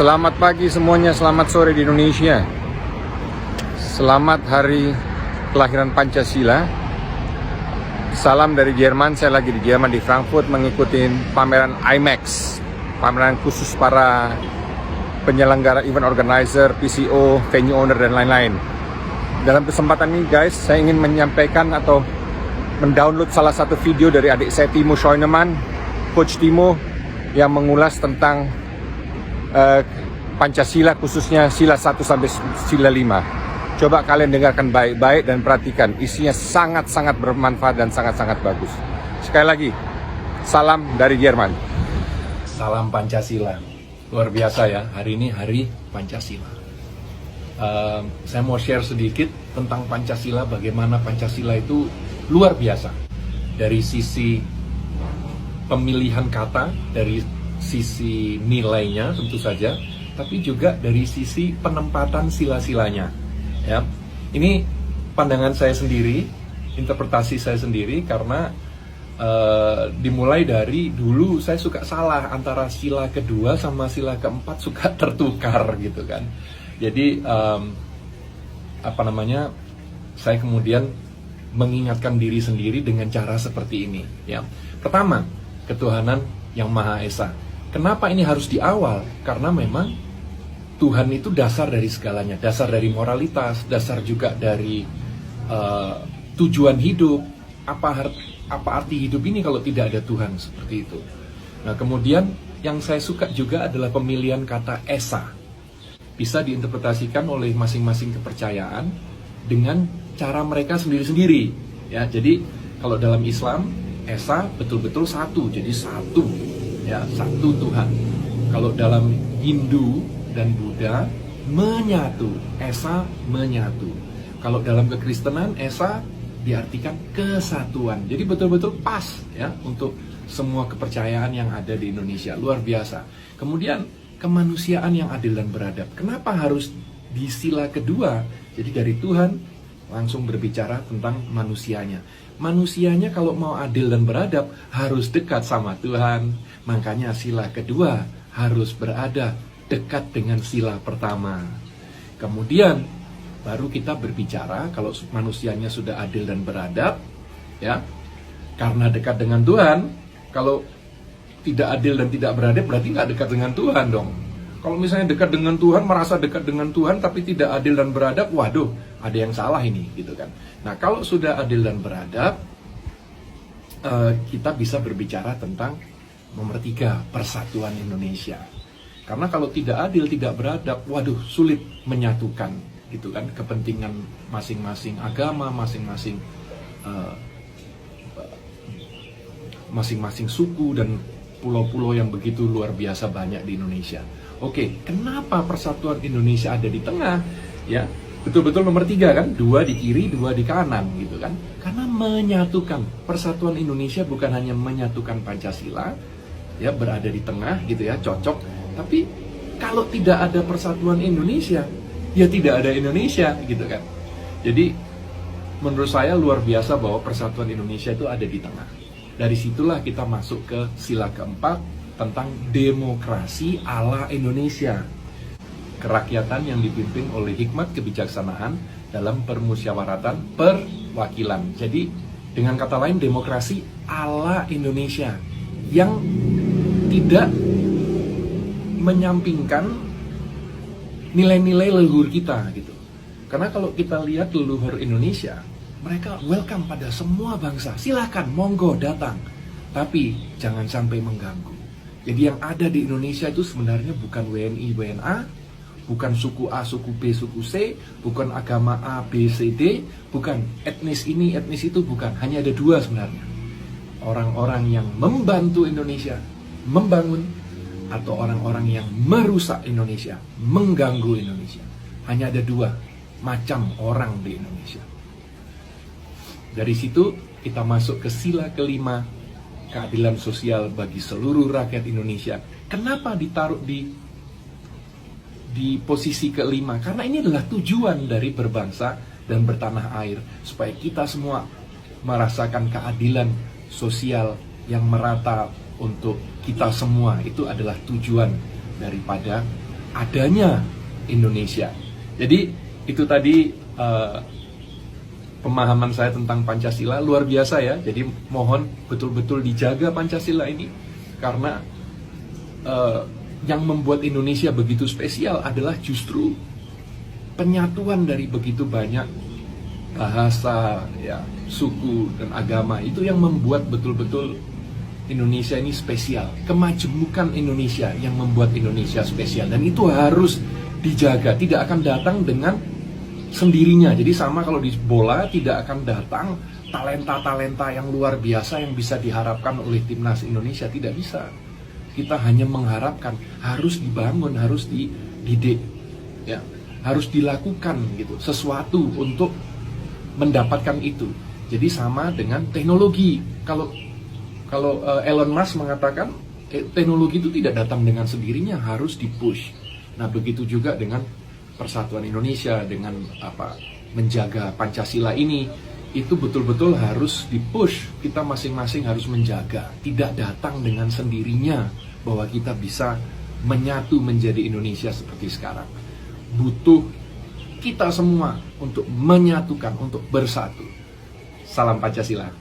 Selamat pagi semuanya, selamat sore di Indonesia. Selamat hari kelahiran Pancasila. Salam dari Jerman, saya lagi di Jerman di Frankfurt mengikuti pameran IMAX, pameran khusus para penyelenggara, event organizer, PCO, venue owner dan lain-lain. Dalam kesempatan ini guys, saya ingin menyampaikan atau mendownload salah satu video dari adik saya Timo Scheunemann, Coach Timo, yang mengulas tentang Pancasila, khususnya sila 1 sampai sila 5. Coba kalian dengarkan baik-baik dan perhatikan, isinya sangat-sangat bermanfaat dan sangat-sangat bagus. Sekali lagi, salam dari Jerman. Salam Pancasila. Luar biasa ya, hari ini hari Pancasila. Saya mau share sedikit tentang Pancasila, bagaimana Pancasila itu luar biasa. Dari sisi pemilihan kata, dari sisi nilainya tentu saja, tapi juga dari sisi penempatan sila-silanya. Ya, ini pandangan saya sendiri, interpretasi saya sendiri, karena dimulai dari dulu saya suka salah antara sila kedua sama sila keempat, suka tertukar gitu kan. Jadi saya kemudian mengingatkan diri sendiri dengan cara seperti ini. Ya, pertama, ketuhanan yang Maha Esa. Kenapa ini harus di awal? Karena memang Tuhan itu dasar dari segalanya, dasar dari moralitas, dasar juga dari tujuan hidup. Apa arti hidup ini kalau tidak ada Tuhan, seperti itu. Nah, kemudian yang saya suka juga adalah pemilihan kata Esa. Bisa diinterpretasikan oleh masing-masing kepercayaan dengan cara mereka sendiri-sendiri. Ya, jadi kalau dalam Islam, Esa betul-betul satu, jadi satu. Ya, satu Tuhan. Kalau dalam Hindu dan Buddha, menyatu, Esa menyatu. Kalau dalam kekristenan, Esa diartikan kesatuan. Jadi betul-betul pas ya untuk semua kepercayaan yang ada di Indonesia. Luar biasa. Kemudian kemanusiaan yang adil dan beradab. Kenapa harus di sila kedua? Jadi dari Tuhan langsung berbicara tentang manusianya. Manusianya kalau mau adil dan beradab harus dekat sama Tuhan. Makanya sila kedua harus berada dekat dengan sila pertama. Kemudian baru kita berbicara kalau manusianya sudah adil dan beradab, ya. Karena dekat dengan Tuhan. Kalau tidak adil dan tidak beradab berarti nggak dekat dengan Tuhan dong. Kalau misalnya dekat dengan Tuhan, merasa dekat dengan Tuhan tapi tidak adil dan beradab, waduh, ada yang salah ini, gitu kan. Nah, kalau sudah adil dan beradab, kita bisa berbicara tentang nomor 3, persatuan Indonesia. Karena kalau tidak adil, tidak beradab, waduh, sulit menyatukan, gitu kan, kepentingan masing-masing agama, masing-masing suku dan pulau-pulau yang begitu luar biasa banyak di Indonesia. Oke, kenapa persatuan Indonesia ada di tengah? Ya, betul-betul nomor 3 kan, 2 di kiri, 2 di kanan, gitu kan. Karena menyatukan, persatuan Indonesia bukan hanya menyatukan Pancasila, ya, berada di tengah, gitu ya, cocok. Tapi kalau tidak ada persatuan Indonesia, ya tidak ada Indonesia, gitu kan. Jadi menurut saya luar biasa bahwa persatuan Indonesia itu ada di tengah. Dari situlah kita masuk ke sila keempat tentang demokrasi ala Indonesia. Kerakyatan yang dipimpin oleh hikmat kebijaksanaan dalam permusyawaratan perwakilan. Jadi dengan kata lain, demokrasi ala Indonesia yang tidak menyampingkan nilai-nilai leluhur kita, gitu. Karena kalau kita lihat leluhur Indonesia, mereka welcome pada semua bangsa. Silakan, monggo datang. Tapi jangan sampai mengganggu. Jadi yang ada di Indonesia itu sebenarnya bukan WNI, WNA, bukan suku A, suku B, suku C, bukan agama A, B, C, D, bukan etnis ini, etnis itu, bukan. Hanya ada 2 sebenarnya. Orang-orang yang membantu Indonesia membangun, atau orang-orang yang merusak Indonesia, mengganggu Indonesia. Hanya ada 2 macam orang di Indonesia. Dari situ kita masuk ke sila kelima, keadilan sosial bagi seluruh rakyat Indonesia. Kenapa ditaruh di posisi kelima? Karena ini adalah tujuan dari berbangsa dan bertanah air, supaya kita semua merasakan keadilan sosial yang merata untuk kita semua. Itu adalah tujuan daripada adanya Indonesia. Jadi itu tadi pemahaman saya tentang Pancasila, luar biasa ya. Jadi mohon betul-betul dijaga Pancasila ini, karena yang membuat Indonesia begitu spesial adalah justru penyatuan dari begitu banyak bahasa, ya, suku dan agama. Itu yang membuat betul-betul Indonesia ini spesial. Kemajemukan Indonesia yang membuat Indonesia spesial, dan itu harus dijaga. Tidak akan datang dengan sendirinya. Jadi sama kalau di bola, tidak akan datang talenta-talenta yang luar biasa yang bisa diharapkan oleh timnas Indonesia. Tidak bisa. Kita hanya mengharapkan, harus dibangun, harus dididik, ya, harus dilakukan gitu sesuatu untuk mendapatkan itu. Jadi sama dengan teknologi. Kalau Elon Musk mengatakan teknologi itu tidak datang dengan sendirinya, harus dipush. Nah, begitu juga dengan persatuan Indonesia, dengan menjaga Pancasila ini, itu betul-betul harus dipush. Kita masing-masing harus menjaga, tidak datang dengan sendirinya bahwa kita bisa menyatu menjadi Indonesia seperti sekarang. Butuh kita semua untuk menyatukan, untuk bersatu. Salam Pancasila.